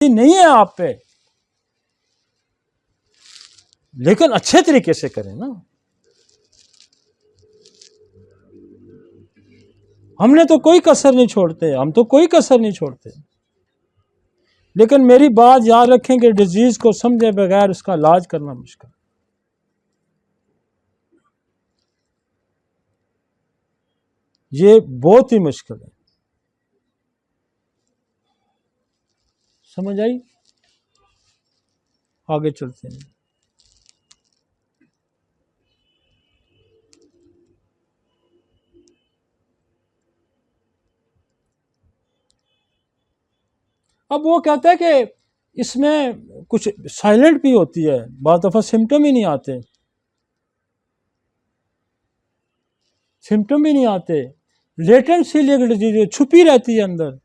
नहीं है आप पे, लेकिन अच्छे तरीके से करें ना। हमने तो कोई कसर नहीं छोड़ते, हम तो कोई कसर नहीं छोड़ते। लेकिन मेरी बात याद रखें कि डिजीज को समझे बगैर उसका इलाज करना मुश्किल, ये बहुत ही मुश्किल है। समझ आई? आगे चलते हैं। अब वो कहता है कि इसमें कुछ साइलेंट भी होती है, बहुत दफ़ा सिम्टम ही नहीं आते, सिम्टम ही नहीं आते। लेटेंट सीलिएक डिजीज छुपी रहती है अंदर।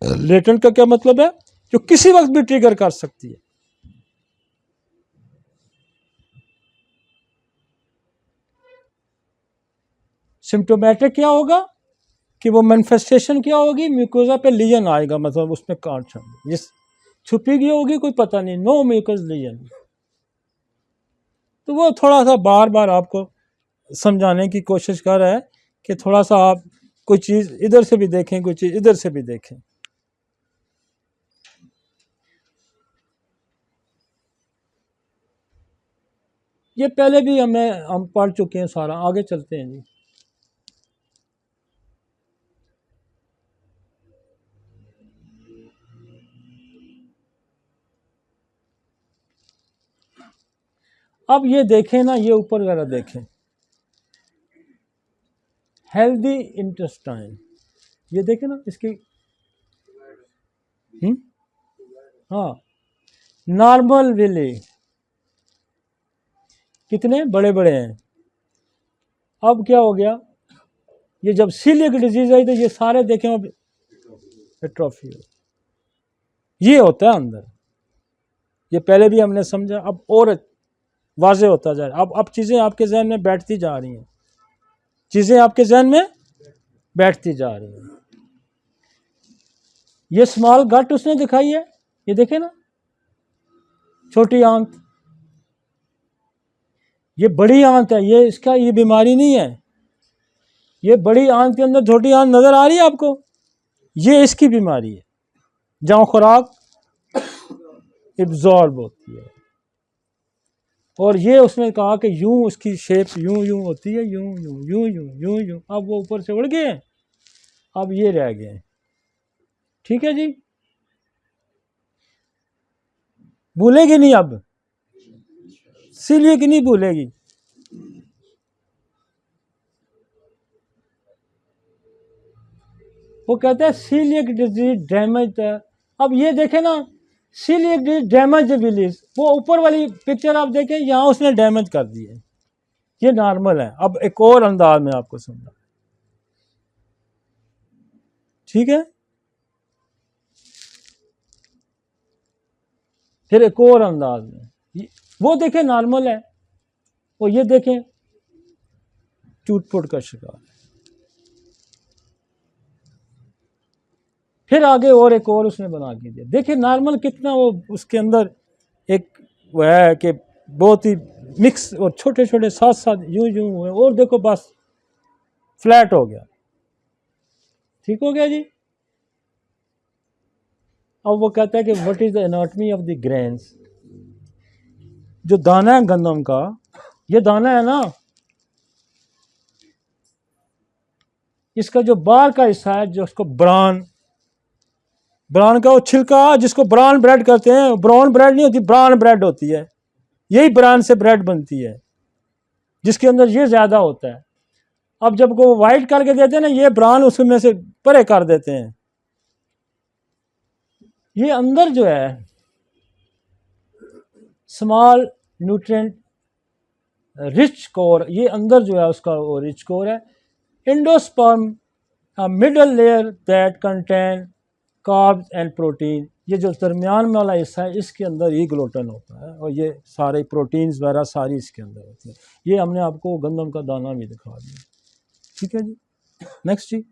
लेटेंट का क्या मतलब है? जो किसी वक्त भी ट्रिगर कर सकती है। सिम्टोमेटिक क्या होगा कि वो मैनिफेस्टेशन क्या होगी, म्यूकोजा पे लीजन आएगा, मतलब उसमें कांच होंगे, जिस छुपी गई होगी कोई पता नहीं, नो म्यूकस लीजन। तो वो थोड़ा सा बार बार आपको समझाने की कोशिश कर रहा है कि थोड़ा सा आप कोई चीज़ इधर से भी देखें, कोई चीज़ इधर से भी देखें। ये पहले भी हम पढ़ चुके हैं सारा, आगे चलते हैं जी। अब ये देखें ना, ये ऊपर वगैरह देखें, हेल्दी इंटेस्टाइन, ये देखें ना इसकी, हाँ, नॉर्मल विली कितने बड़े बड़े हैं। अब क्या हो गया, ये जब सीलिएक डिजीज आई तो ये सारे देखें अब एट्रोफी, ये होता है अंदर। ये पहले भी हमने समझा, अब और वाजे होता जा रहा है। अब चीज़ें आपके जहन में बैठती जा रही हैं, चीज़ें आपके जहन में बैठती जा रही हैं। ये स्मॉल गट उसने दिखाई है, ये देखे ना, छोटी आंत, ये बड़ी आंत है, ये इसका ये बीमारी नहीं है। ये बड़ी आंत के अंदर छोटी आंत नजर आ रही है आपको, ये इसकी बीमारी है, जहाँ खुराक एब्जॉर्ब होती है। और ये उसने कहा कि यूं उसकी शेप यूं यूं होती है, यूं यूं यूं यूं यूं यूं। अब वो ऊपर से उड़ गए, अब ये रह गए। ठीक है जी, भूलेगी नहीं, अब सीलिएक नहीं भूलेगी। वो कहते हैं सीलिएक डिजीज डैमेज। अब ये देखें ना, सीलिएक डिजीज डैमेज विलीज, वो ऊपर वाली पिक्चर आप देखें, यहाँ उसने डैमेज कर दी है, ये नॉर्मल है। अब एक और अंदाज में आपको समझा, ठीक है। फिर एक और अंदाज में वो देखें नॉर्मल है, और ये देखें टूटफुट का शिकार। फिर आगे और एक और उसने बना के दिया, देखिए नॉर्मल कितना वो उसके अंदर एक वो है कि बहुत ही मिक्स और छोटे छोटे साथ साथ यूं यूं हुए, और देखो बस फ्लैट हो गया, ठीक हो गया जी। अब वो कहता है कि what is the anatomy of the grains. जो दाना है गंदम का, ये दाना है ना, इसका जो बाहर का हिस्सा है, जो उसको ब्राउन, ब्राउन का वो छिलका जिसको ब्राउन ब्रेड कहते हैं, ब्राउन ब्रेड नहीं होती, ब्राउन ब्रेड होती है, यही ब्राउन से ब्रेड बनती है, जिसके अंदर ये ज्यादा होता है। अब जब को वाइट करके देते हैं ना, ये ब्राउन उसमें से परे कर देते हैं। ये अंदर जो है स्मॉल न्यूट्रिएंट रिच कोर, ये अंदर जो है उसका वो रिच कोर है। Endosperm middle layer that contain carbs and protein, ये जो दरमियान में वाला हिस्सा है, इसके अंदर ही ग्लूटेन होता है, और ये सारे प्रोटीन्स वगैरह सारी इसके अंदर होती है। ये हमने आपको गंदम का दाना भी दिखा दिया, ठीक है जी। नेक्स्ट जी,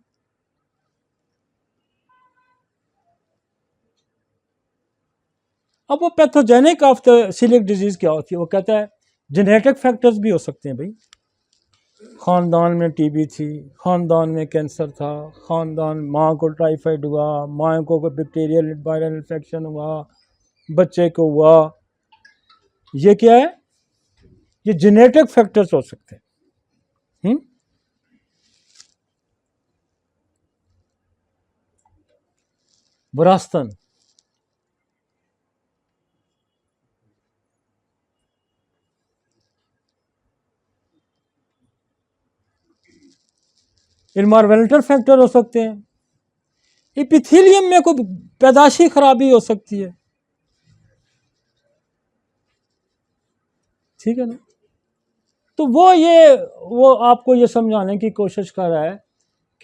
अब वो pathogenic of the coeliac disease क्या होती है, वो कहता है जेनेटिक फैक्टर्स भी हो सकते हैं भाई, ख़ानदान में टीबी थी, ख़ानदान में कैंसर था, ख़ानदान माँ को टाइफाइड हुआ, माँ को बैक्टीरियल वायरल इन्फेक्शन हुआ, बच्चे को हुआ, ये क्या है, ये जेनेटिक फैक्टर्स हो सकते हैं। विरासतन इन्वायरमेंटल फैक्टर हो सकते हैं, एपिथेलियम में कोई पैदाशी खराबी हो सकती है, ठीक है ना। तो वो आपको ये समझाने की कोशिश कर रहा है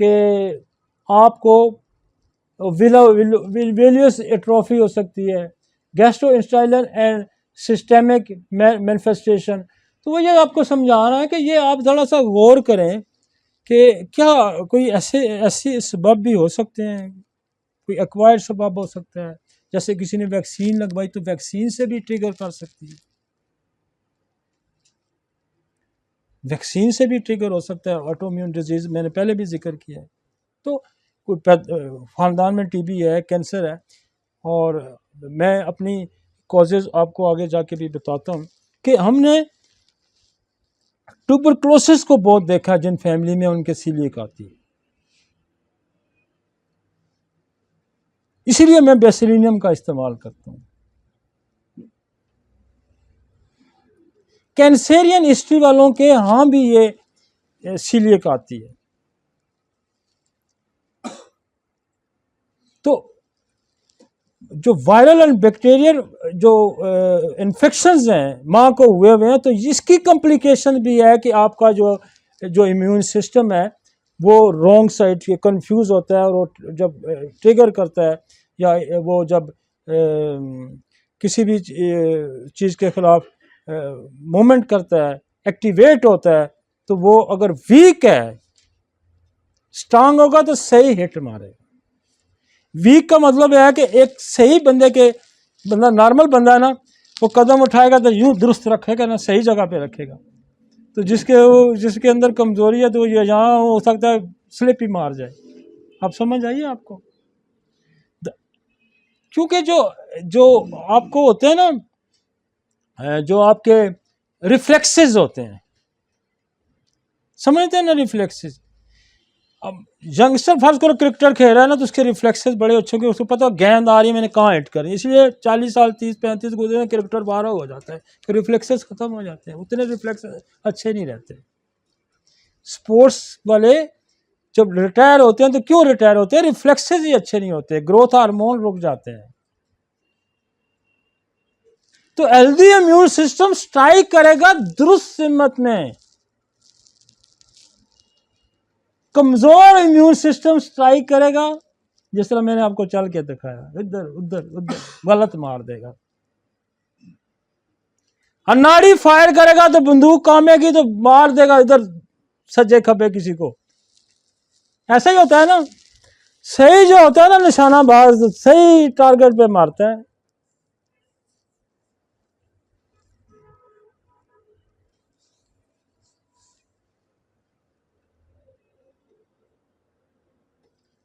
कि आपको विलियस एट्रोफी हो सकती है, गैस्ट्रोइंटेस्टाइनल एंड सिस्टेमिक मैनिफेस्टेशन। तो वो ये आपको समझा रहा है कि ये आप ज़रा सा गौर करें कि क्या कोई ऐसे सबब भी हो सकते हैं, कोई एक्वायर्ड सबब हो सकता है, जैसे किसी ने वैक्सीन लगवाई तो वैक्सीन से भी ट्रिगर कर सकती है, वैक्सीन से भी ट्रिगर हो सकता है ऑटोइम्यून डिजीज़, मैंने पहले भी जिक्र किया है। तो कोई ख़ानदान में टीबी है, कैंसर है, और मैं अपनी कॉजेज़ आपको आगे जाके भी बताता हूँ कि हमने ट्यूबरक्लोसिस को बहुत देखा जिन फैमिली में उनके सीलियक आती है, इसीलिए मैं बेसिलिनियम का इस्तेमाल करता हूँ। कैंसेरियन हिस्ट्री वालों के यहाँ भी ये सीलियक आती है। तो जो वायरल एंड बैक्टीरियल जो इन्फेक्शंस हैं माँ को हुए हैं, तो इसकी कॉम्प्लिकेशन भी है कि आपका जो इम्यून सिस्टम है वो रॉन्ग साइड के कंफ्यूज होता है, और वो जब ट्रिगर करता है या वो जब किसी भी चीज़ के खिलाफ मूवमेंट करता है, एक्टिवेट होता है, तो वो अगर वीक है, स्ट्रांग होगा तो सही हिट मारेगा। वीक का मतलब है कि एक सही बंदा नॉर्मल बंदा है ना, वो कदम उठाएगा तो यूं दुरुस्त रखेगा ना, सही जगह पे रखेगा। तो जिसके अंदर कमजोरी है तो वो यहाँ हो सकता है स्लिप ही मार जाए। आप समझ आइए आपको, क्योंकि जो आपको होते हैं ना, जो आपके रिफ्लेक्सेस होते हैं, समझते हैं ना रिफ्लेक्सेस। अब यंगस्टर फर्ज करो क्रिकेटर खेल रहा है ना, तो उसके रिफ्लेक्सेस बड़े अच्छे होंगे, उसको पता गेंद आ रही है मैंने कहाँ हिट करनी, इसलिए 40 साल 30-35 गुजरे क्रिकेटर 12 हो जाता है, फिर रिफ्लेक्सेस खत्म हो जाते हैं, उतने रिफ्लेक्स अच्छे नहीं रहते। स्पोर्ट्स वाले जब रिटायर होते हैं तो क्यों रिटायर होते हैं, रिफ्लेक्सेस ही अच्छे नहीं होते, ग्रोथ हार्मोन रुक जाते हैं। तो हेल्दी इम्यून सिस्टम स्ट्राइक करेगा दुरुस्त सिमत में, कमजोर इम्यून सिस्टम स्ट्राइक करेगा जिस तरह मैंने आपको चल के दिखाया, इधर उधर उधर गलत मार देगा। अनाड़ी फायर करेगा तो बंदूक कामेगी तो मार देगा इधर सज्जे खबे किसी को, ऐसा ही होता है ना। सही जो होता है ना निशाना बाज सही टारगेट पे मारता है।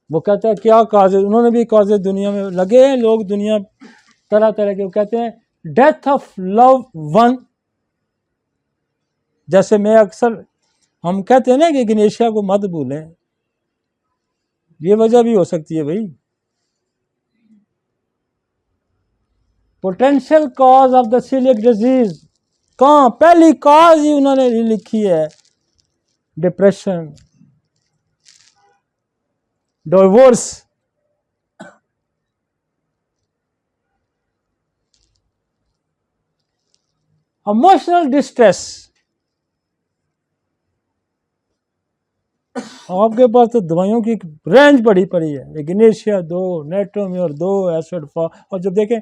वो कहता है क्या काजेज, उन्होंने भी काजेज दुनिया में लगे हैं, लोग दुनिया तरह तरह के, वो कहते हैं डेथ ऑफ लव वन। जैसे मैं अक्सर हम कहते हैं ना कि गनेशिया को मत भूलें, ये वजह भी हो सकती है भाई। Potential cause of the coeliac disease, कहाँ पहली कॉज ही उन्होंने लिखी है, डिप्रेशन, डिवोर्स, इमोशनल डिस्ट्रेस। आपके पास तो दवाइयों की रेंज बड़ी पड़ी है, इग्नेशिया 2, नेट्रोम्योर 2, एसिड फॉ, और जब देखें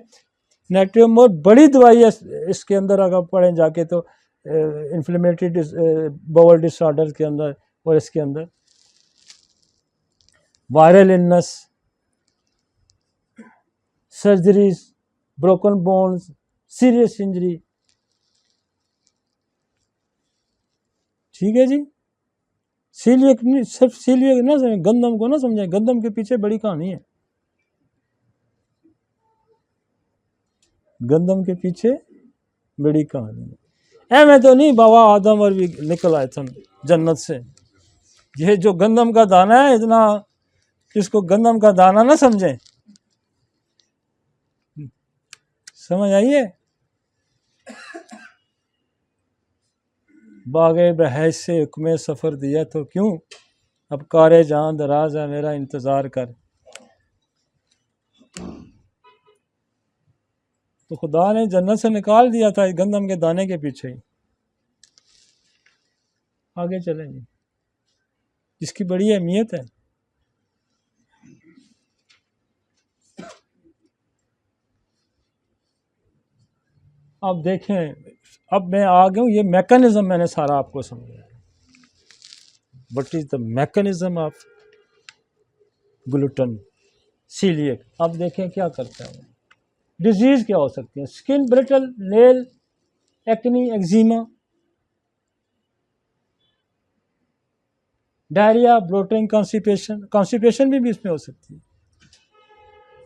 नेट्रोम्योर बड़ी दवाई है, इसके अंदर अगर पढ़ें जाके तो इन्फ्लेमेटरी बाउल डिसऑर्डर के अंदर, और इसके अंदर viral illness, surgeries, broken bones, serious injury. ठीक है जी, सीलिएक नहीं, सिर्फ सीलिएक ना समझे, गंदम को ना समझे, गंदम के पीछे बड़ी कहानी है। गंदम के पीछे बड़ी कहानी है। मैं तो नहीं, बाबा आदम और भी निकल आए थे जन्नत से। ये जो गंदम का दाना है, इतना इसको गंदम का दाना ना समझे। समझ आइए। बागे बहस से हुक्मे सफ़र दिया तो क्यों, अब कारे जान दराज है मेरा इंतज़ार कर। तो खुदा ने जन्नत से निकाल दिया था गंदम के दाने के पीछे ही। आगे चलेंगे, इसकी बड़ी अहमियत है। अब देखें, अब मैं आ गया हूँ, ये मैकेनिज्म मैंने सारा आपको समझाया। What is the mechanism of gluten, coeliac. अब देखें क्या करता है। डिजीज क्या हो सकती है? Skin brittle, nail, acne, eczema, diarrhoea, bloating, constipation. Constipation भी इसमें हो सकती है,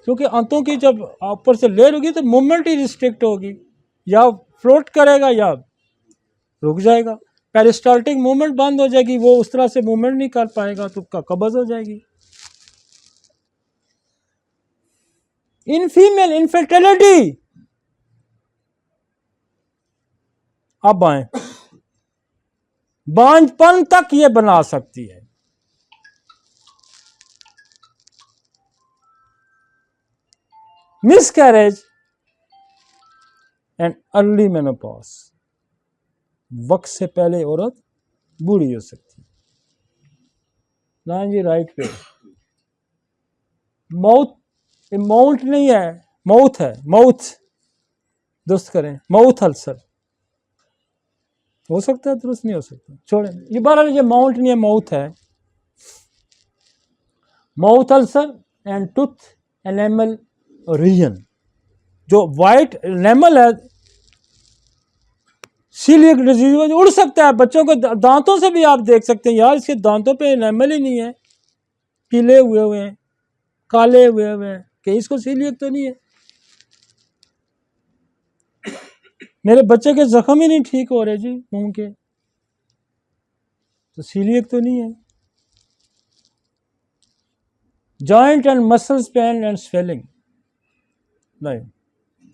क्योंकि आंतों की जब ऊपर से लेयर होगी तो मूवमेंट ही रिस्ट्रिक्ट होगी, या फ्लोट करेगा या रुक जाएगा। पेरिस्टाल्टिक मूवमेंट बंद हो जाएगी, वो उस तरह से मूवमेंट नहीं कर पाएगा तो कब्ज हो जाएगी। इन फीमेल इनफर्टिलिटी, अब आए, बांझपन तक ये बना सकती है। मिसकैरेज एंड अर्ली मेनोपॉज, वक्त से पहले औरत बूढ़ी हो सकती है। ना जी, राइट पे। माउथ, माउंट नहीं है, माउथ है, माउथ दुरुस्त करें। माउथ अल्सर हो सकता है, दुरुस्त नहीं हो सकता, छोड़ें ये। बहरहाल ये माउंट नहीं है, माउथ है। Mouth ulcer and tooth enamel reason, जो वाइट एनेमल है, सीलिएक डिजीज उड़ सकता है। बच्चों को दांतों से भी आप देख सकते हैं, यार इसके दांतों पे एनेमल ही नहीं है, पीले हुए हुए हैं, काले हुए हुए हैं, कि इसको सीलिएक तो नहीं है। मेरे बच्चे के जख्म ही नहीं ठीक हो रहे जी मुंह के, तो सीलिएक तो नहीं है। Joint and muscles pain and swelling, नहीं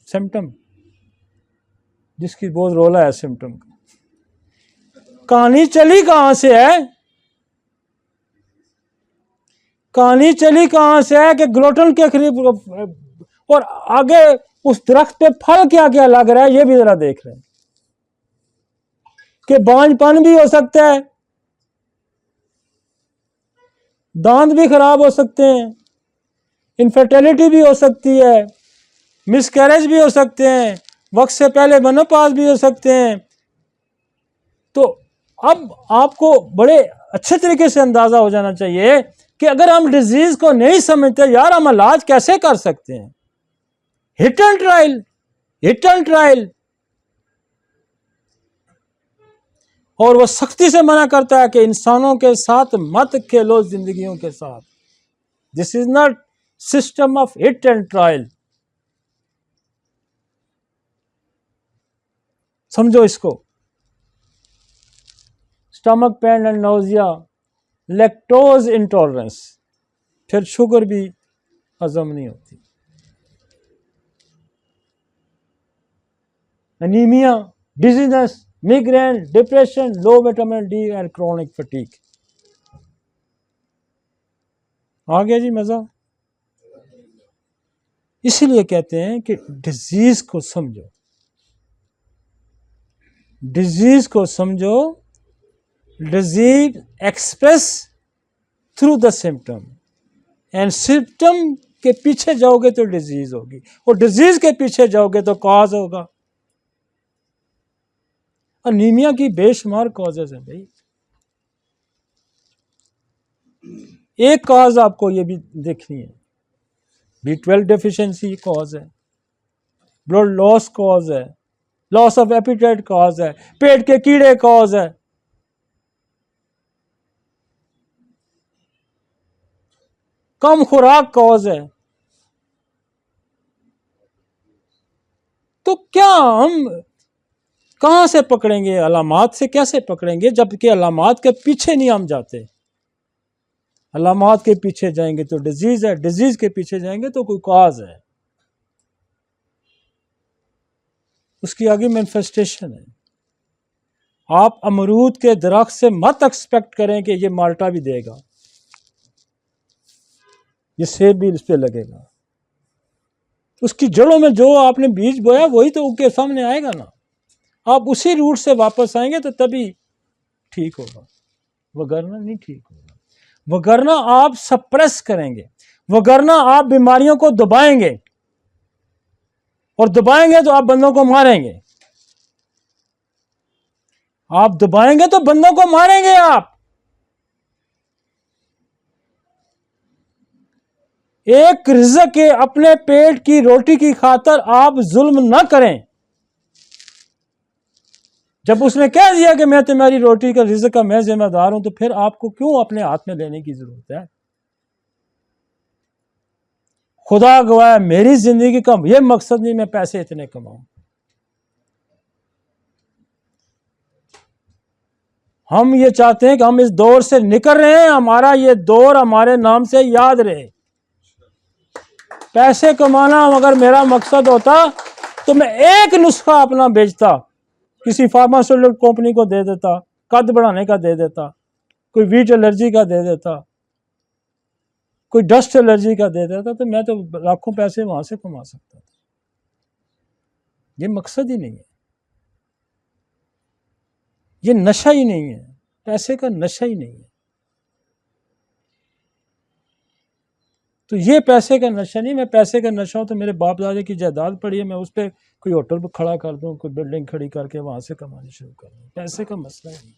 सिम्टम, जिसकी बहुत रोला है सिम्टम का। कहानी चली कहां से है? कहानी चली कहां से है कि ग्लूटन के करीब, और आगे उस दरख्त पे फल क्या क्या लग रहा है ये भी जरा देख रहे हैं। कि बांझपन भी हो सकता है, दांत भी खराब हो सकते हैं, इनफर्टिलिटी भी हो सकती है, मिसकैरेज भी हो सकते हैं, वक्त से पहले मेनोपॉज भी हो सकते हैं। तो अब आपको बड़े अच्छे तरीके से अंदाजा हो जाना चाहिए कि अगर हम डिजीज को नहीं समझते, यार हम इलाज कैसे कर सकते हैं? Hit and trial, hit and trial. और वो सख्ती से मना करता है कि इंसानों के साथ मत खेलो, जिंदगियों के साथ। This is not system of hit and trial. समझो इसको। Stomach pain and nausea, lactose intolerance, फिर शुगर भी हजम नहीं होती, anaemia, dizziness, migraine, depression, low vitamin D and chronic fatigue. आ गया जी मजा? इसीलिए कहते हैं कि डिजीज को समझो, डिजीज को समझो। Disease express through the symptom, and symptom के पीछे जाओगे तो डिजीज होगी, और डिजीज के पीछे जाओगे तो कॉज होगा। अनीमिया की बेशुमार कॉजेज हैं भाई। एक कॉज आपको ये भी देखनी है, B12 डेफिशिएंसी कॉज है, ब्लड लॉस कॉज है, लॉस ऑफ एपिटाइट कॉज है, पेट के कीड़े कॉज है। कम खुराक कॉज है। तो क्या हम कहां से पकड़ेंगे अलामात से, कैसे पकड़ेंगे, जबकि अलामात के पीछे नहीं हम जाते। अलामात के पीछे जाएंगे तो डिजीज है, डिजीज के पीछे जाएंगे तो कोई कॉज है, उसकी आगे मैनिफेस्टेशन है। आप अमरूद के दरख्त से मत एक्सपेक्ट करें कि ये माल्टा भी देगा, ये सेब भी इस पे लगेगा। उसकी जड़ों में जो आपने बीज बोया वही तो उनके सामने आएगा ना। आप उसी रूट से वापस आएंगे तो तभी ठीक होगा, वगरना नहीं ठीक होगा। वगरना आप सप्रेस करेंगे, वगरना आप बीमारियों को दबाएंगे, और दबाएंगे तो आप बंदों को मारेंगे। आप दबाएंगे तो बंदों को मारेंगे। आप एक रिज़्क के अपने पेट की रोटी की खातर आप जुल्म ना करें। जब उसने कह दिया कि मैं तुम्हारी रोटी का रिज़्क का मैं जिम्मेदार हूं, तो फिर आपको क्यों अपने हाथ में लेने की जरूरत है? खुदा गवाह मेरी जिंदगी का ये मकसद नहीं मैं पैसे इतने कमाऊं। हम ये चाहते हैं कि हम इस दौर से निकल रहे हैं, हमारा ये दौर हमारे नाम से याद रहे। पैसे कमाना अगर मेरा मकसद होता तो मैं एक नुस्खा अपना बेचता, किसी फार्मास्यूटिकल कंपनी को दे देता, कद बढ़ाने का दे देता, कोई वीट एलर्जी का दे देता, कोई डस्ट एलर्जी का दे देता, तो मैं तो लाखों पैसे वहां से कमा सकता था। ये मकसद ही नहीं है, ये नशा ही नहीं है, पैसे का नशा ही नहीं है। तो ये पैसे का नशा नहीं। मैं पैसे का नशा हो तो मेरे बाप दादे की जायदाद पड़ी है, मैं उस पर कोई होटल पर खड़ा कर दूं, कोई बिल्डिंग खड़ी करके वहां से कमानी शुरू कर दूं। पैसे का मसला ही नहीं।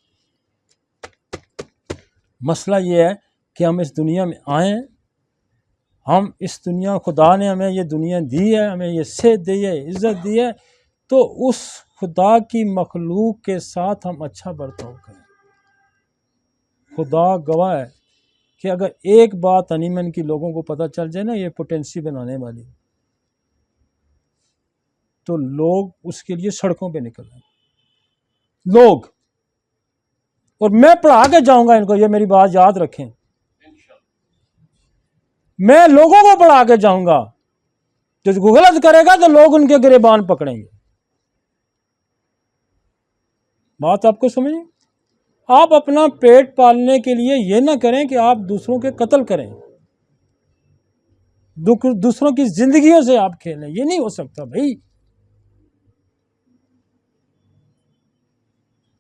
मसला ये है कि हम इस दुनिया में आए, हम इस दुनिया, खुदा ने हमें ये दुनिया दी है, हमें ये सेहत दी है, इज्जत दी है, तो उस खुदा की मखलूक के साथ हम अच्छा बर्ताव करें। खुदा गवाह है कि अगर एक बात अनीमन की लोगों को पता चल जाए ना, ये पोटेंसी बनाने वाली, तो लोग उसके लिए सड़कों पे निकल रहे लोग। और मैं पढ़ा के जाऊंगा इनको, ये मेरी बात याद रखें, मैं लोगों को पढ़ा के जाऊंगा। जो गलत करेगा तो लोग उनके गिरेबान पकड़ेंगे। बात आपको समझ? आप अपना पेट पालने के लिए ये ना करें कि आप दूसरों के कत्ल करें, दूसरों की जिंदगियों से आप खेलें। ये नहीं हो सकता भाई।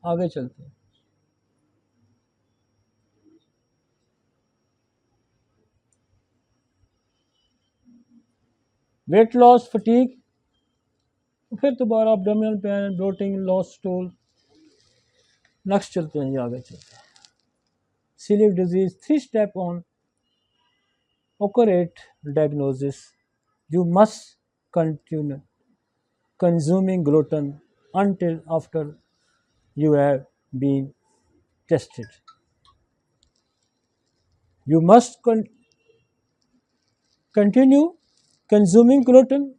आगे चलते हैं। वेट लॉस, फटीग, फिर दोबारा abdominal pain, bloating, loss stool. Next चलते हैं, ये आगे चलते हैं। Celiac disease, 3 step on accurate diagnosis. You must continue consuming gluten until after you have been tested. You must continue consuming gluten.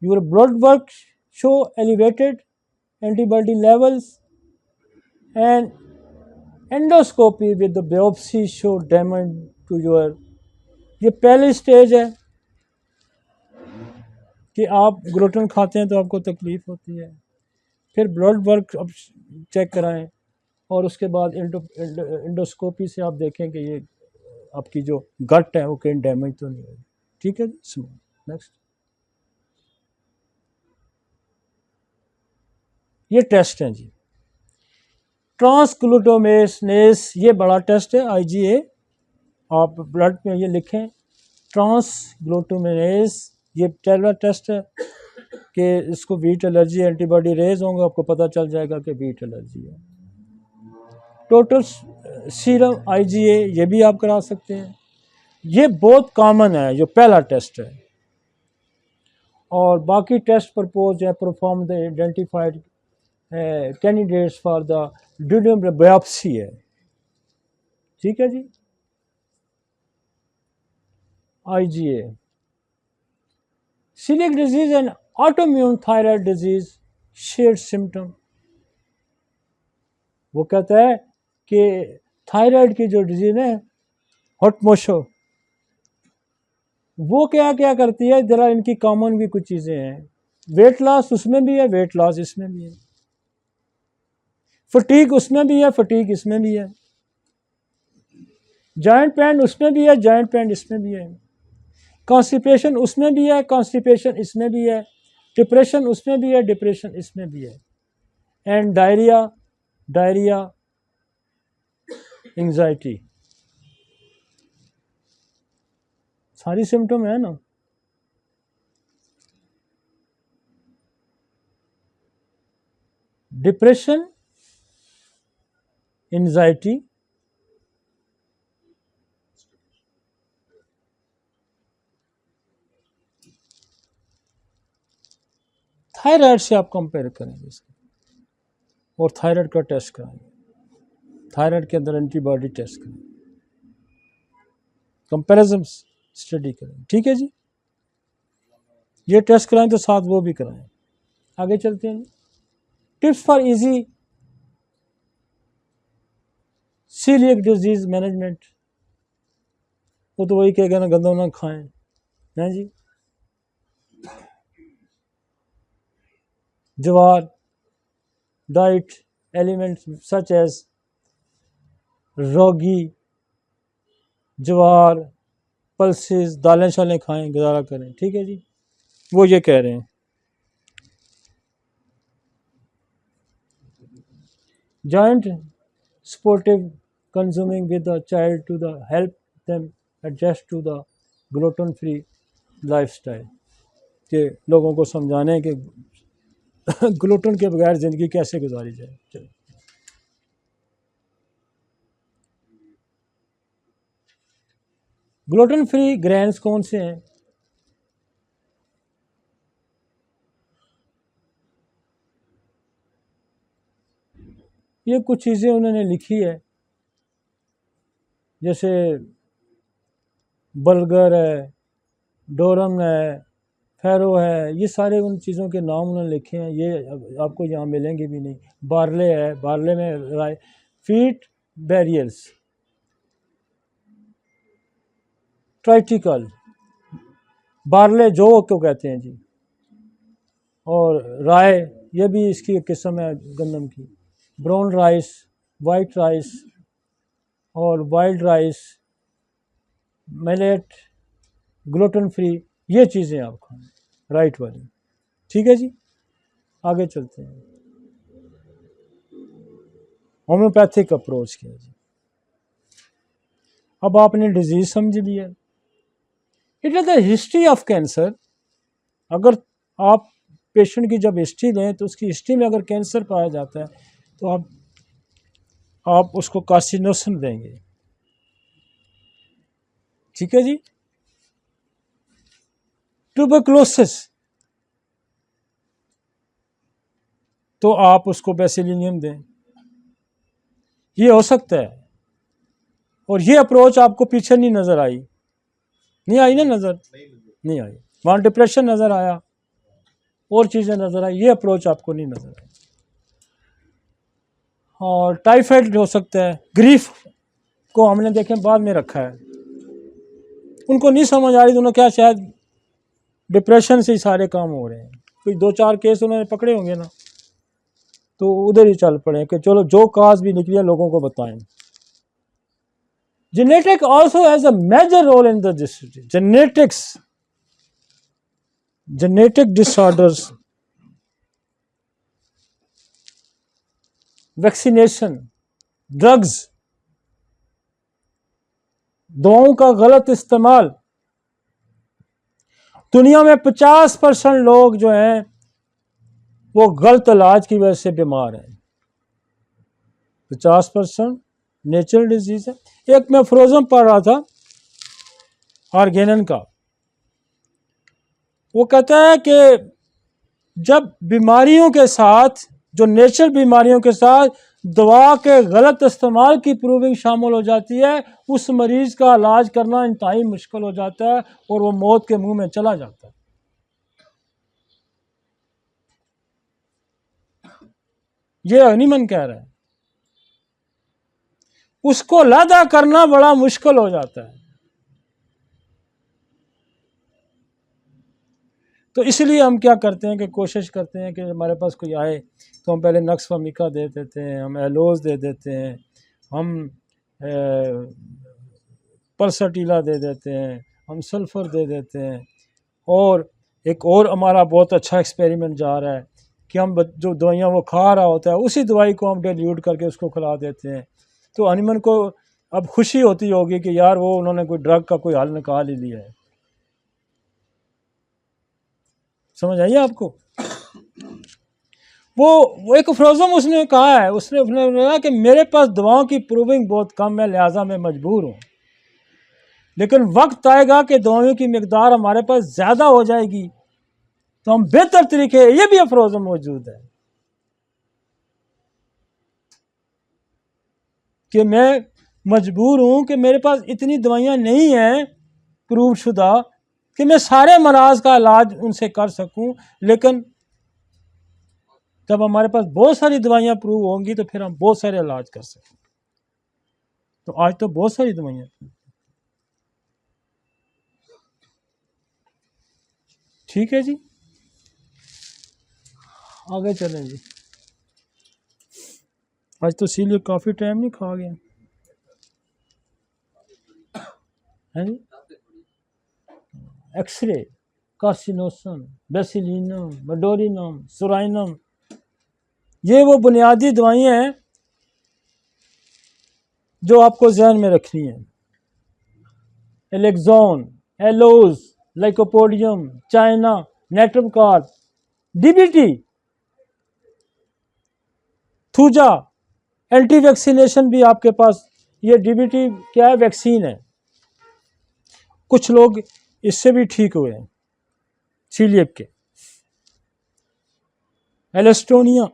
Your blood work show elevated antibody levels, and endoscopy with the biopsy show damage to your, ये पहली stage है कि आप gluten खाते हैं तो आपको तकलीफ होती है। फिर ब्लड वर्क अब चेक कराएं, और उसके बाद एंडोस्कोपी से आप देखें कि ये आपकी जो गट है वो कहीं डैमेज तो नहीं होगी। ठीक है जी। नेक्स्ट, ये टेस्ट है जी, ट्रांसग्लूटामेनेस। ये बड़ा टेस्ट है, IgA। आप ब्लड में ये लिखें, ट्रांसग्लूटामेनेस। ये पहला टेस्ट है कि इसको वीट एलर्जी, एंटीबॉडी रेज होंगे, आपको पता चल जाएगा कि वीट एलर्जी है। टोटल सीरम IgA, ये भी आप करा सकते हैं। ये बहुत कॉमन है, जो पहला टेस्ट है। और बाकी टेस्ट प्रपोज है perform the identified candidates for the duodenum biopsy है, ठीक है जी। IgA, celiac disease and autoimmune thyroid disease shared symptom। वो कहता है कि थायराइड की जो डिजीज है हॉटमोशो, वो क्या क्या करती है, जरा इनकी कॉमन भी कुछ चीज़ें हैं। वेट लॉस उसमें भी है, वेट लॉस इसमें भी है, फटीक उसमें भी है, फटीक इसमें भी है, जॉइंट पेन उसमें भी है, जॉइंट पेन इसमें भी है, कॉन्स्टिपेशन उसमें भी है, कॉन्स्टिपेशन इसमें भी है, डिप्रेशन उसमें भी है, डिप्रेशन इसमें भी है, एंड डायरिया, डायरिया, एंजाइटी, सारी सिम्टम है ना। डिप्रेशन, एंजाइटी, थायराइड से आप कंपेयर करेंगे इसको और थायराइड का टेस्ट कराएंगे, थायराइड के अंदर एंटीबॉडी टेस्ट करेंगे, कंपैरिजन स्टडी करें, ठीक है जी। ये टेस्ट कराएं तो साथ वो भी कराएं। आगे चलते हैं। Tips for easy celiac disease management, वो तो वही कहेगा ना, गंदा ना खाएं, हैं जी। जवार डाइट एलिमेंट्स सच एज रोगी, जवार, पल्सेस, दालें शालें खाएं, गुजारा करें, ठीक है जी। वो ये कह रहे हैं। Joint supportive consuming with the child to the help them adjust to the gluten free lifestyle, के लोगों को समझाने कि ग्लूटेन के बगैर ज़िंदगी कैसे गुजारी जाए। चलो, ग्लूटेन फ्री ग्रेन्स कौन से हैं? ये कुछ चीज़ें उन्होंने लिखी है, जैसे बर्गर है, डोरम है, फेरो है, ये सारे उन चीज़ों के नाम उन्होंने लिखे हैं, ये आपको यहाँ मिलेंगे भी नहीं। बार्ले है, बार्ले में राय, फीट बैरियल्स, ट्राइटिकल, बार्ले जो को कहते हैं जी, और राय, ये भी इसकी एक किस्म है गंदम की, ब्राउन राइस, वाइट राइस और wild rice, millet, gluten free, ये चीज़ें आप खाएं, राइट वाली, ठीक है जी। आगे चलते हैं। होम्योपैथिक अप्रोच किया जी। अब आपने डिजीज समझ लिया। It is the history of cancer. अगर आप पेशेंट की जब हिस्ट्री लें तो उसकी हिस्ट्री में अगर कैंसर पाया जाता है तो आप उसको कार्सिनोसिन देंगे, ठीक है जी। ट्यूबरकुलोसिस तो आप उसको बेसिलिनियम दें, ये हो सकता है। और ये अप्रोच आपको पीछे नहीं नज़र आई, नहीं आई ना, नज़र नहीं आई। वहाँ डिप्रेशन नज़र आया, और चीज़ें नज़र आई, ये अप्रोच आपको नहीं नज़र आई। और टाइफाइड हो सकता है, ग्रीफ को हमने देखें बाद में रखा है, उनको नहीं समझ आ रही, तो उन्होंने क्या, शायद डिप्रेशन से ही सारे काम हो रहे हैं, कोई 2-4 केस उन्होंने पकड़े होंगे ना, तो उधर ही चल पड़े कि चलो जो काज भी निकली है लोगों को बताएं। Genetic also has a major role in the disease. Genetic disorders, vaccination, drugs, दवाओं का गलत इस्तेमाल। दुनिया में 50% लोग जो हैं वो गलत इलाज की वजह से बीमार हैं। 50% नेचुरल डिजीज है। एक मैं फ्रोजन पढ़ रहा था ऑर्गेनन का, वो कहता है कि जब बीमारियों के साथ, जो नेचुरल बीमारियों के साथ दवा के गलत इस्तेमाल की प्रूविंग शामिल हो जाती है, उस मरीज का इलाज करना इंतहाई मुश्किल हो जाता है और वो मौत के मुंह में चला जाता है। ये हनीमन कह रहा है। उसको लादा करना बड़ा मुश्किल हो जाता है। तो इसलिए हम क्या करते हैं कि कोशिश करते हैं कि हमारे पास कोई आए तो हम पहले नक्स फमिका दे देते हैं, हम एलोज दे देते हैं, हम परसटीला दे देते हैं, हम सल्फ़र दे देते हैं। और एक और हमारा बहुत अच्छा एक्सपेरिमेंट जा रहा है कि हम जो दवाइयाँ वो खा रहा होता है उसी दवाई को हम डिल्यूट करके उसको खिला देते हैं। तो हनीमन को अब खुशी होती होगी कि यार वो उन्होंने कोई ड्रग का कोई हल निकाल ही लिया है। समझ आइए आपको? वो एक फ्रोजम उसने कहा है, उसने कहा कि मेरे पास दवाओं की प्रूविंग बहुत कम है, लिहाजा मैं मजबूर हूँ, लेकिन वक्त आएगा कि दवाइयों की मिकदार हमारे पास ज़्यादा हो जाएगी तो हम बेहतर तरीके, ये भी अफरोजम मौजूद है कि मैं मजबूर हूँ कि मेरे पास इतनी दवाइयाँ नहीं हैं प्रूव शुदा कि मैं सारे मराज का इलाज उनसे कर सकूँ, लेकिन जब हमारे पास बहुत सारी दवाइयाँ प्रूव होंगी तो फिर हम बहुत सारे इलाज कर सकेंगे। तो आज तो बहुत सारी दवाइयाँ, ठीक है जी, आगे चलें जी। आज तो इसीलिए काफ़ी टाइम नहीं खा गया है जी। एक्सरे, कार्सिनोसन, बेसिलिनम, मेडोरिनम, सुराइनम, ये वो बुनियादी दवाइयाँ हैं जो आपको जहन में रखनी है। एलेक्जोन, aloes, lycopodium, China, natrum carb, DBT, thuja, anti vaccination भी आपके पास। ये डीबीटी क्या है? वैक्सीन है। कुछ लोग इससे भी ठीक हुए हैं, सीलिएक के। एलेस्टोनिया,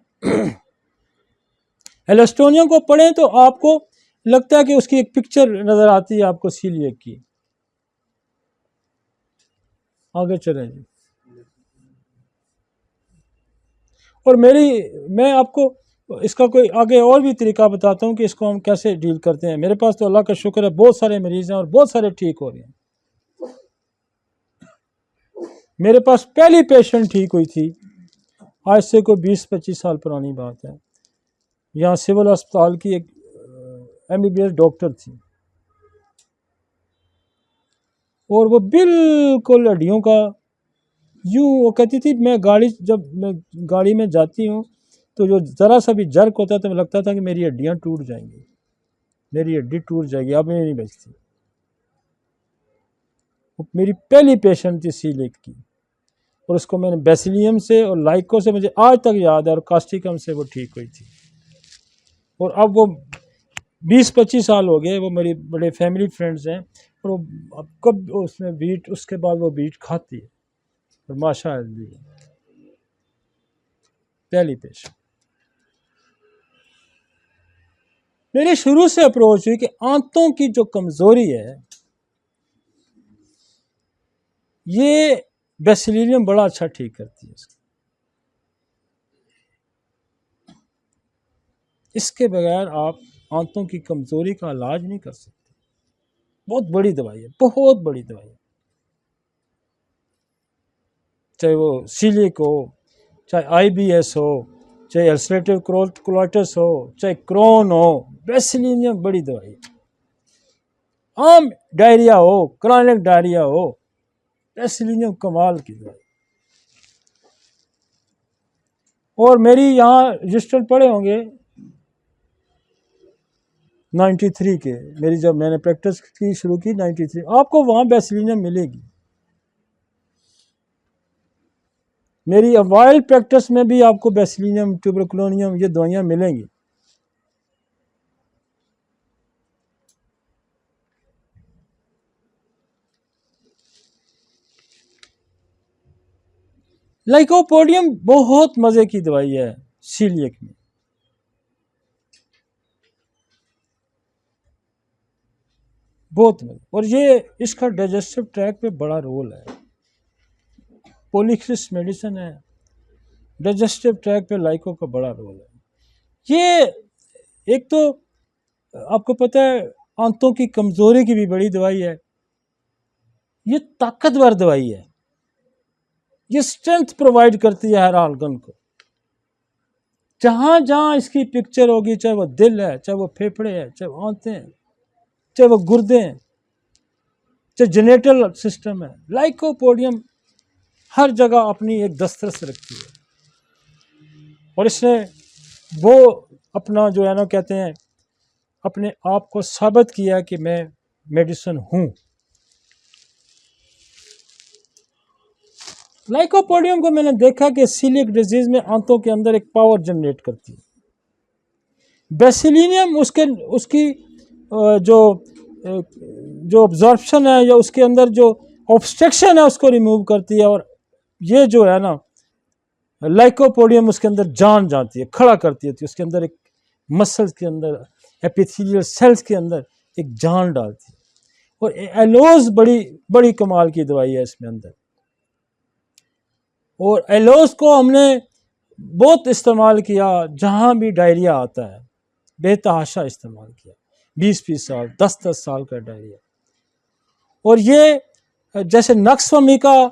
एलेस्टोनिया को पढ़ें तो आपको लगता है कि उसकी एक पिक्चर नज़र आती है आपको सीलिएक की। आगे चलें जी। और मैं आपको इसका कोई आगे और भी तरीका बताता हूँ कि इसको हम कैसे डील करते हैं। मेरे पास तो अल्लाह का शुक्र है बहुत सारे मरीज़ हैं और बहुत सारे ठीक हो रहे हैं। मेरे पास पहली पेशेंट ठीक हुई थी, आज से कोई 20-25 साल पुरानी बात है। यहाँ सिविल अस्पताल की एक MBBS डॉक्टर थी और वो बिल्कुल हड्डियों का यूँ, वो कहती थी जब मैं गाड़ी में जाती हूँ तो जो ज़रा सा भी जर्क होता तो लगता था कि मेरी हड्डियाँ टूट जाएंगी, मेरी हड्डी टूट जाएगी, अब मैं नहीं बचती। वो मेरी पहली पेशेंट थी सीलिक की और उसको मैंने बेसिलियम से और लाइको से, मुझे आज तक याद है, और कास्टिकम से वो ठीक हुई थी। और अब वो 20-25 साल हो गए, वो मेरी बड़े फैमिली फ्रेंड्स हैं और वो अब कब उसने बीट, उसके बाद वो बीट खाती है और माशाअल्लाह पहली पेशेंट। मेरी शुरू से अप्रोच हुई कि आंतों की जो कमज़ोरी है ये बेसिलियम बड़ा अच्छा ठीक करती है। इसके बगैर आप आंतों की कमज़ोरी का इलाज नहीं कर सकते। बहुत बड़ी दवाई है, बहुत बड़ी दवाई है। चाहे वो सीलिक हो, चाहे IBS हो, चाहे अल्सरेटिव कोलाइटिस हो, चाहे क्रोन हो, बेसिलियम बड़ी दवाई है। आम डायरिया हो, क्रॉनिक डायरिया हो, बेसिलियम कमाल की दवाई। और मेरी यहाँ रजिस्टर पड़े होंगे 93 के, मेरी जब मैंने प्रैक्टिस की शुरू की 93, आपको वहाँ बेसिलियम मिलेगी। मेरी वाइल्ड प्रैक्टिस में भी आपको बेसिलियम, ट्यूबरकुलोनियम, ये दवाइयाँ मिलेंगी। लाइकोपोडियम बहुत मजे की दवाई है सीलियक में। बहुत मजे, और ये इसका डाइजेस्टिव ट्रैक पे बड़ा रोल है। पॉलीक्रिस मेडिसिन है, डाइजेस्टिव ट्रैक पे लाइको का बड़ा रोल है। ये एक तो आपको पता है आंतों की कमजोरी की भी बड़ी दवाई है। ये ताकतवर दवाई है, ये स्ट्रेंथ प्रोवाइड करती है हर ऑर्गन को। जहां जहां इसकी पिक्चर होगी, चाहे वो दिल है, चाहे वो फेफड़े है, चाहे वो आंतें हैं, चाहे वो गुर्दे हैं, चाहे जेनेटल सिस्टम है, लाइकोपोडियम हर जगह अपनी एक दस्तरस रखती है। और इसने वो अपना जो है ना कहते हैं अपने आप को साबित किया कि मैं मेडिसिन हूं। लाइकोपोडियम को मैंने देखा कि सीलियक डिजीज में आंतों के अंदर एक पावर जनरेट करती है। बेसिलिनियम उसकी जो ऑब्जॉर्प्शन है या उसके अंदर जो ऑब्स्ट्रक्शन है उसको रिमूव करती है। और ये जो है ना लाइकोपोडियम उसके अंदर जान जाती है, खड़ा करती है, तो उसके अंदर एक मसल्स के अंदर एपिथेलियल सेल्स के अंदर एक जान डालती है। और एलोज बड़ी बड़ी कमाल की दवाई है इसमें अंदर। और एलोज को हमने बहुत इस्तेमाल किया, जहाँ भी डायरिया आता है बेतहाशा इस्तेमाल किया, 20-20 साल 10-10 साल का डायरिया। और ये जैसे नक्सवमिका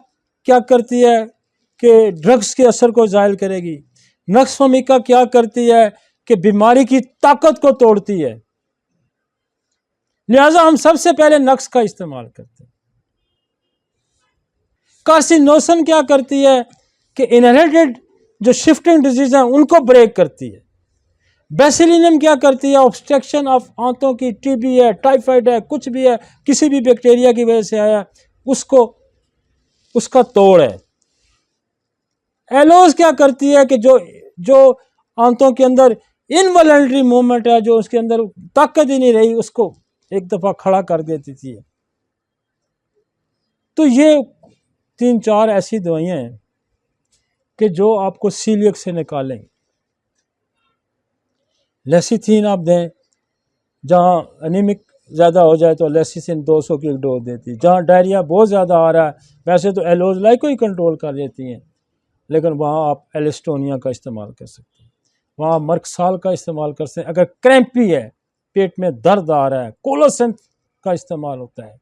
क्या करती है कि ड्रग्स के असर को ज़ायल करेगी, नक्सवमिका क्या करती है कि बीमारी की ताकत को तोड़ती है, लिहाजा हम सबसे पहले नक्स का इस्तेमाल करते हैं। कार्सिनोसन क्या करती है कि इनहेरिटेड जो शिफ्टिंग डिजीज हैं उनको ब्रेक करती है। बेसिलिनियम क्या करती है, ऑब्स्ट्रक्शन ऑफ आंतों की, टीबी है, टाइफाइड है, कुछ भी है, किसी भी बैक्टीरिया की वजह से आया उसको उसका तोड़ है। एलोज क्या करती है कि जो आंतों के अंदर इनवॉलंटरी मूवमेंट है, जो उसके अंदर ताकत ही नहीं रही, उसको एक दफा खड़ा कर देती थी। तो ये 3-4 ऐसी दवाइयां हैं कि जो आपको सीलियक से निकालेंगे। लेसिथिन आप दें, जहाँ एनीमिक ज़्यादा हो जाए तो लेसिथिन 200 की एक डोज देती है। जहाँ डायरिया बहुत ज़्यादा आ रहा है, वैसे तो एलोज लाइको ही कंट्रोल कर लेती हैं, लेकिन वहाँ आप एलिस्टोनिया का इस्तेमाल कर सकते हैं, वहाँ मर्कसाल का इस्तेमाल कर सकते हैं। अगर क्रैम्पी है, पेट में दर्द आ रहा है, कोलोसेंट का इस्तेमाल होता है।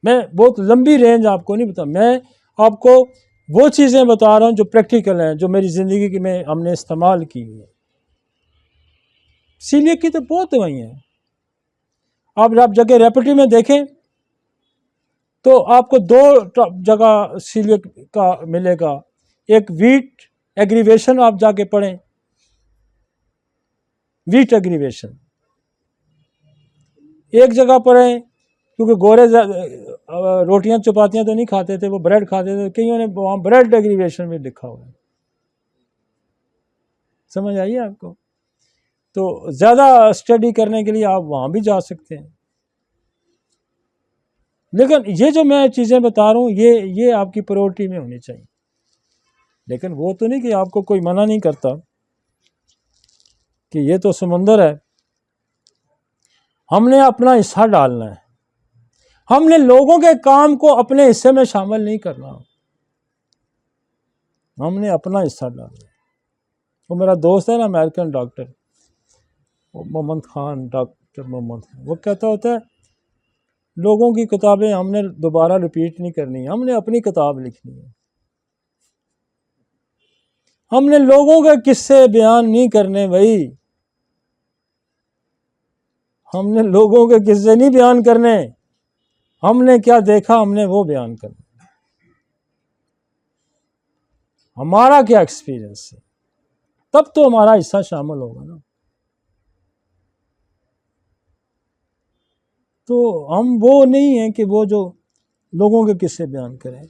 मैं बहुत लंबी रेंज आपको नहीं बता, मैं आपको वो चीज़ें बता रहा हूँ जो प्रैक्टिकल हैं, जो मेरी ज़िंदगी में हमने इस्तेमाल की है। सीलियक की तो बहुत दवाइयाँ हैं। आप जगह रेपिटी में देखें तो आपको 2 जगह सीलियक का मिलेगा। एक वीट एग्रीवेशन आप जाके पढ़ें, वीट एग्रीवेशन एक जगह पढ़ें, क्योंकि गोरे रोटियां चपातियां तो नहीं खाते थे, वो ब्रेड खाते थे, कईयों ने वहाँ ब्रेड एग्रीवेशन में लिखा हुआ है। समझ आइए आपको? तो ज़्यादा स्टडी करने के लिए आप वहाँ भी जा सकते हैं। लेकिन ये जो मैं चीज़ें बता रहा हूँ ये आपकी प्रायोरिटी में होनी चाहिए। लेकिन वो तो नहीं कि आपको कोई मना नहीं करता कि ये तो समुंदर है, हमने अपना हिस्सा डालना है। हमने लोगों के काम को अपने हिस्से में शामिल नहीं करना, हमने अपना हिस्सा डालना है। वो मेरा दोस्त है ना American doctor Mohammad Khan, doctor Mohammad Khan, वो कहता होता है लोगों की किताबें हमने दोबारा रिपीट नहीं करनी है, हमने अपनी किताब लिखनी है। हमने लोगों के किस्से बयान नहीं करने भाई, हमने लोगों के किस्से नहीं बयान करने, हमने क्या देखा हमने वो बयान करना, हमारा क्या एक्सपीरियंस है, तब तो हमारा हिस्सा शामिल होगा ना। तो हम वो नहीं हैं कि वो जो लोगों के किस्से बयान करें।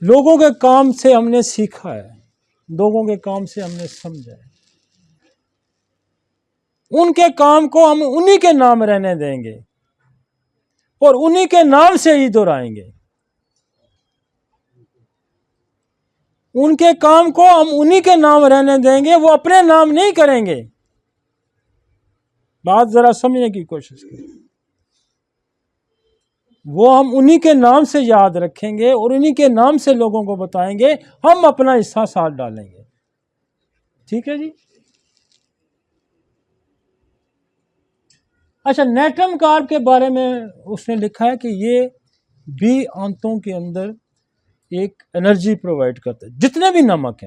लोगों के काम से हमने सीखा है, लोगों के काम से हमने समझा है, उनके काम को हम उन्हीं के नाम रहने देंगे और उन्हीं के नाम से ही दोहराएंगे। उनके काम को हम उन्हीं के नाम रहने देंगे, वो अपने नाम नहीं करेंगे। बात जरा समझने की कोशिश करें। वो हम उन्हीं के नाम से याद रखेंगे और उन्हीं के नाम से लोगों को बताएंगे, हम अपना हिस्सा साथ डालेंगे। ठीक है जी। अच्छा, नेट्रम कार्ब के बारे में उसने लिखा है कि ये भी आंतों के अंदर एक एनर्जी प्रोवाइड करता है। जितने भी नमक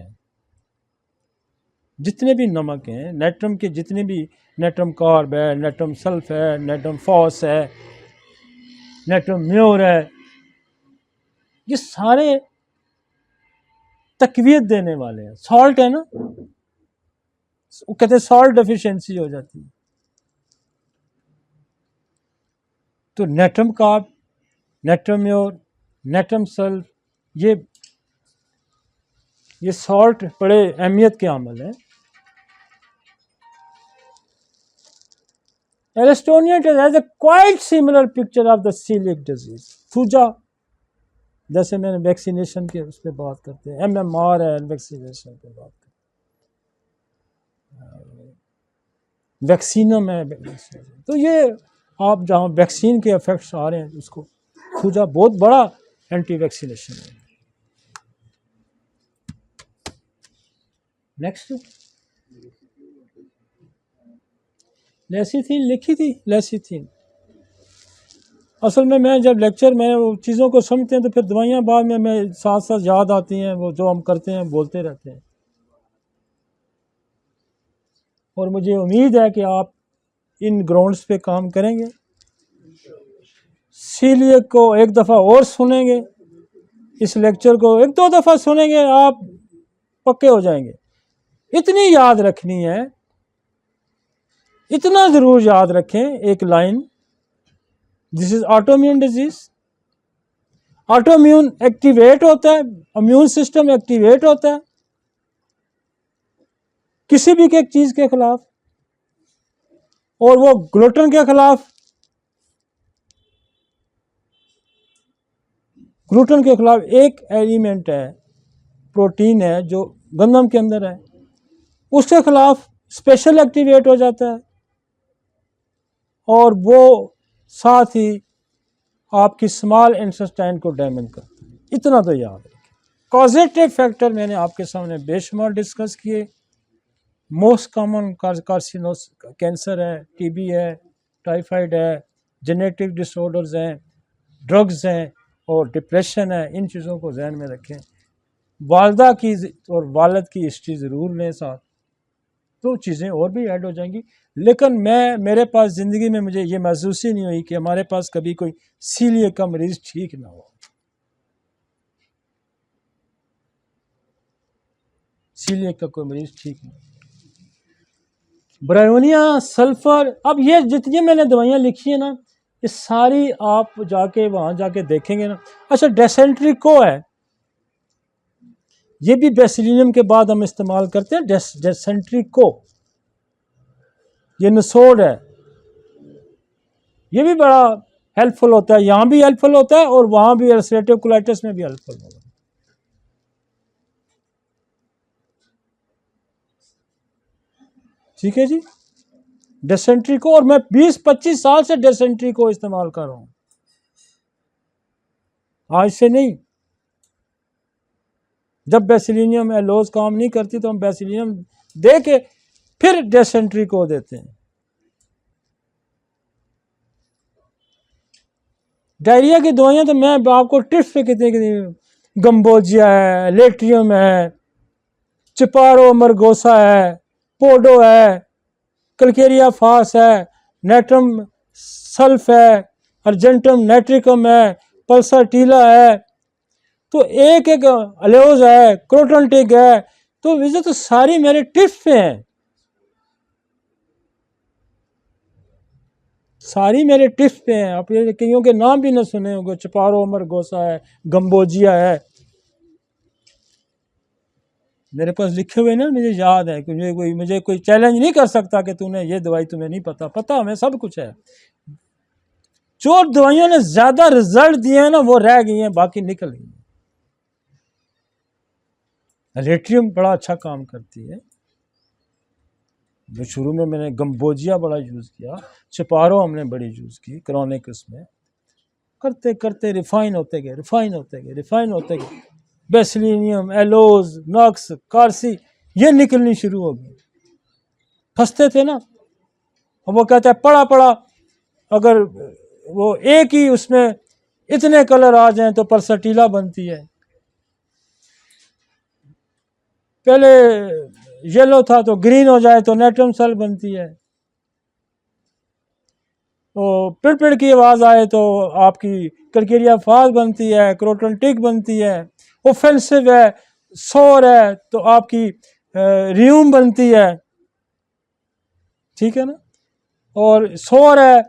हैं, नेट्रम के जितने भी, नेट्रम कार्ब है, नेट्रम सल्फ है, नेट्रम फॉस है, नेट्रम म्योर है, ये सारे तकवीत देने वाले हैं। सॉल्ट है ना, वो कहते हैं सॉल्ट डेफिशिएंसी हो जाती है, तो natrum carb, natrum mur, natrum sulph, ये सॉल्ट बड़े अहमियत के अमल है। एरिस्टोनियन has a quite similar picture of the coeliac disease. सूजा, जैसे मैंने वैक्सीनेशन के उस पर बात करते हैं, MMR है, वैक्सीनेशन पे बात करते हैं, वैक्सीनम है। तो ये आप जहाँ वैक्सीन के इफेक्ट्स आ रहे हैं, उसको सूजा बहुत बड़ा एंटी वैक्सीनेशन है। नेक्स्ट, लेसीथीन लिखी थी। लेसीथीन असल में मैं जब लेक्चर में वो चीज़ों को समझते हैं तो फिर दवाइयाँ बाद में मैं साथ साथ याद आती हैं, वो जो हम करते हैं बोलते रहते हैं। और मुझे उम्मीद है कि आप इन ग्राउंड्स पे काम करेंगे, सीलिएक को एक दफ़ा और सुनेंगे, इस लेक्चर को एक दो दफ़ा सुनेंगे, आप पक्के हो जाएंगे। इतनी याद रखनी है, इतना ज़रूर याद रखें, एक line, this is autoimmune disease. Autoimmune activate होता है, इम्यून सिस्टम एक्टिवेट होता है किसी भी एक चीज़ के खिलाफ, और वो ग्लूटेन के खिलाफ, ग्लूटेन के खिलाफ एक एलिमेंट है, प्रोटीन है जो गंदम के अंदर है, उसके खिलाफ स्पेशल एक्टिवेट हो जाता है, और वो साथ ही आपकी स्मॉल इंटेस्टाइन को डैमेज करता है। इतना तो याद रखें। कॉजेटिव फैक्टर मैंने आपके सामने बेशुमार डिस्कस किए। मोस्ट कॉमन कार्सिनोस कैंसर है, टीबी है, टाइफाइड है, जेनेटिक डिसऑर्डर्स हैं, ड्रग्स हैं और डिप्रेशन है। इन चीज़ों को जहन में रखें। वालदा की और वालिद की हिस्ट्री ज़रूर लें साथ, तो चीज़ें और भी ऐड हो जाएंगी। लेकिन मेरे पास ज़िंदगी में मुझे ये महसूस ही नहीं हुई कि हमारे पास कभी कोई सीलिएक का मरीज़ ठीक ना हो। सीलिएक का कोई मरीज़ ठीक नहीं। ब्रायोनिया, सल्फर, अब ये जितनी मैंने दवाइयाँ लिखी है ना, ये सारी आप जाके वहाँ जाके देखेंगे ना। अच्छा, डेसेंट्री को है, ये भी बेसिलियम के बाद हम इस्तेमाल करते हैं। डेसेंट्री को, ये नसोड है, ये भी बड़ा हेल्पफुल होता है। यहाँ भी हेल्पफुल होता है और वहाँ भी, अल्सरेटिव कोलाइटिस में भी हेल्पफुल होगा। ठीक है जी, डेसेंट्री को, और मैं 20-25 साल से डेसेंट्री को इस्तेमाल कर रहा हूँ, आज से नहीं। जब बेसिलियम एलोज काम नहीं करती तो हम बेसिलियम दे के फिर डेसेंट्री को देते हैं। डायरिया की दवाइयाँ तो मैं आपको टिप्स पे कितनी, गम्बोजिया है, लेट्रियम है, चिपारो मरगोसा है, पोडो है, कलकेरिया फास है, नेट्रम सल्फ है, अर्जेंटम नेट्रिकम है, पल्साटीला है, तो एक एक अलेोज है, क्रोटनटिक है। तो वैसे तो सारी मेरे टिप्स पे हैं, सारी मेरे टिप्स पे हैं। आप ये कईयों के नाम भी ना सुने होंगे, चिपारो मरगोसा है, गम्बोजिया है, मेरे पास लिखे हुए ना, मुझे याद है कि मुझे कोई चैलेंज नहीं कर सकता कि तूने ये दवाई तुम्हें नहीं पता। पता हमें सब कुछ है। जो दवाइयों ने ज्यादा रिजल्ट दिए हैं ना, वो रह गई हैं, बाकी निकल गई। लेट्रियम बड़ा अच्छा काम करती है। जो शुरू में मैंने गम्बोजिया बड़ा यूज़ किया, चिपारो हमने बड़ी यूज़ की क्रॉनिक, उसमें करते करते रिफाइन होते गए, रिफाइन होते गए, रिफाइन होते गए। बेसिलिनियम, एलोज, नक्स, कार्सी ये निकलनी शुरू हो गई। फंसते थे ना, और वो कहता है पड़ा पड़ा, अगर वो एक ही उसमें इतने कलर आ जाएं तो परसटीला बनती है। पहले येलो था तो ग्रीन हो जाए तो नेट्रम सेल बनती है। तो पिड़ की आवाज़ आए तो आपकी कल्केरिया फाज बनती है, क्रोटन बनती है। ऑफेंसिव है, सोर है तो आपकी रियूम बनती है, ठीक है ना। और सोर है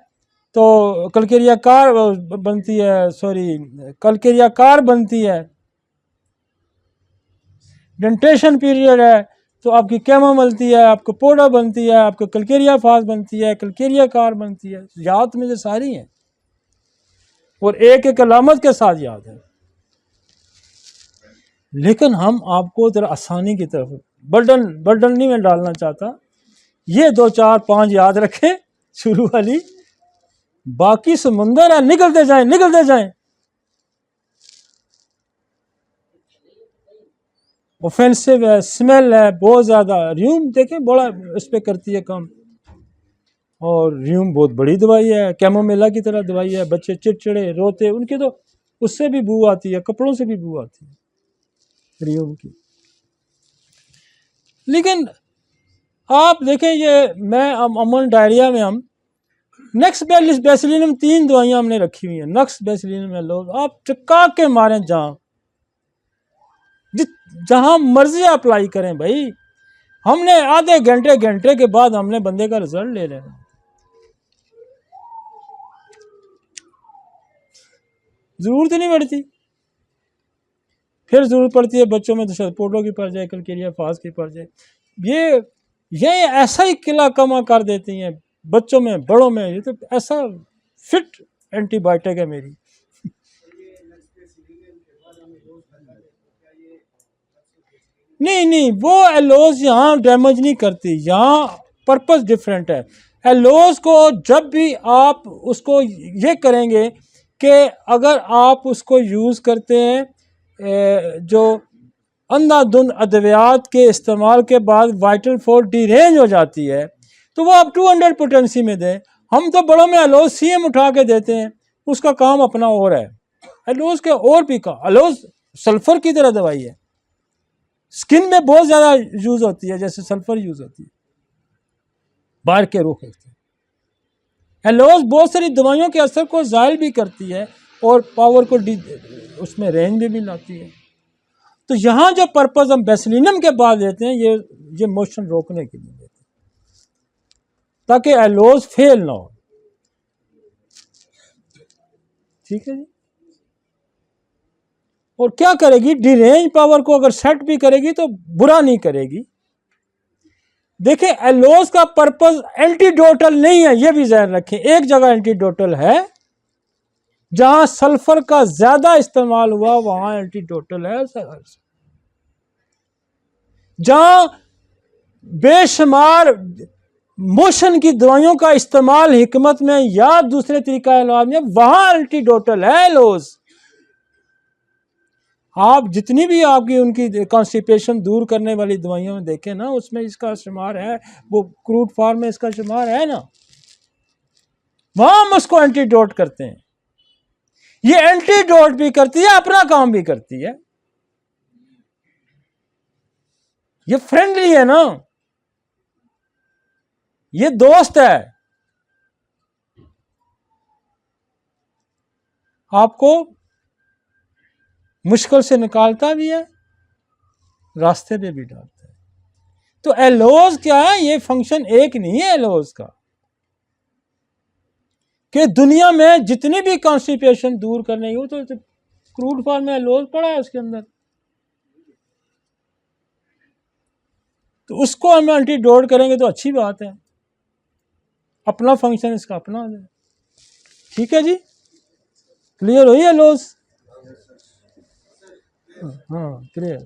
तो कल्केरिया कार बनती है, सॉरी कल्केरिया कार बनती है। डेंटेशन पीरियड है तो आपकी कैमा बनती है, आपको पोडा बनती है, आपको कल्केरिया फाज बनती है, कल्केरिया कार बनती है। याद में जो सारी हैं और एक एक अलामत के साथ याद है। लेकिन हम आपको जरा आसानी की तरफ, बर्डन नहीं मैं डालना चाहता, ये 2 4 5 याद रखें शुरू वाली, बाकी समुंदर है, निकलते जाएं निकलते जाएं। ऑफेंसिव है, स्मेल है बहुत ज़्यादा। र्यूम देखें बड़ा इस पर करती है काम, और र्यूम बहुत बड़ी दवाई है, कैमोमिला की तरह दवाई है। बच्चे चिड़चिड़े रोते, उनके तो उससे भी बू आती है, कपड़ों से भी बू आती है र्यूम की। लेकिन आप देखें ये मैं अमन डायरिया में हम नक्स बेसिलिनम 3 दवाइयाँ हमने रखी हुई हैं, नक्स बेसिलिनम है। लोग आप चिपका के मारें, जहां मर्जी अप्लाई करें भाई। हमने आधे घंटे घंटे के बाद हमने बंदे का रिजल्ट ले लेना। जरूरत ही नहीं पड़ती। फिर जरूरत पड़ती है बच्चों में, तो पोडो की पड़ जाए, कल्केरिया फाज की पड़ जाए। ये ऐसा ही किला कमा कर देती हैं बच्चों में बड़ों में। ये तो ऐसा फिट एंटीबायोटिक है मेरी। नहीं वो एलोज यहाँ डैमेज नहीं करती, यहाँ पर्पस डिफरेंट है। एलोज को जब भी आप उसको ये करेंगे कि अगर आप उसको यूज़ करते हैं जो अंधाधुंध अद्वियात के इस्तेमाल के बाद वाइटल फोर्स डीरेंज हो जाती है, तो वो आप 200 पोटेंसी में दें। हम तो बड़ों में एलोज सीएम उठा के देते हैं, उसका काम अपना और है। एलोज के और भी का, एलोज सल्फर की तरह दवाई है, स्किन में बहुत ज़्यादा यूज़ होती है, जैसे सल्फर यूज़ होती है, बाहर के रुख होते हैं। एलोज बहुत सारी दवाइयों के असर को ज़ायल भी करती है और पावर को उसमें रेंज में भी लाती है। तो यहाँ जो पर्पज़ हम बेसिलिनम के बाद देते हैं, ये मोशन रोकने के लिए देते हैं, ताकि एलोज फेल ना हो। ठीक है जी। और क्या करेगी, डिरेंज पावर को अगर सेट भी करेगी तो बुरा नहीं करेगी। देखिए एलोज का पर्पस एंटीडोटल नहीं है, यह भी ध्यान रखें। एक जगह एंटीडोटल है, जहां सल्फर का ज्यादा इस्तेमाल हुआ वहां एंटीडोटल है। जहां बेशुमार मोशन की दवाइयों का इस्तेमाल हिकमत में या दूसरे तरीका इलाज में, वहां एंटीडोटल है एलोज। आप जितनी भी आपकी उनकी कॉन्स्टिपेशन दूर करने वाली दवाइयों में देखें ना, उसमें इसका शुमार है, वो क्रूड फॉर्म में इसका शुमार है ना, वहां हम उसको एंटीडोट करते हैं। ये एंटीडोट भी करती है, अपना काम भी करती है। ये फ्रेंडली है ना, ये दोस्त है, आपको मुश्किल से निकालता भी है, रास्ते पे भी डालता है। तो एलोज क्या है, ये फंक्शन एक नहीं है एलोज का, कि दुनिया में जितनी भी कॉन्स्टिपेशन दूर करने की, तो क्रूड फॉर्म में एलोज पड़ा है उसके अंदर, तो उसको हम एंटीडोट करेंगे तो अच्छी बात है, अपना फंक्शन इसका अपना है। ठीक है जी, क्लियर हुई एलोज? हाँ क्लियर।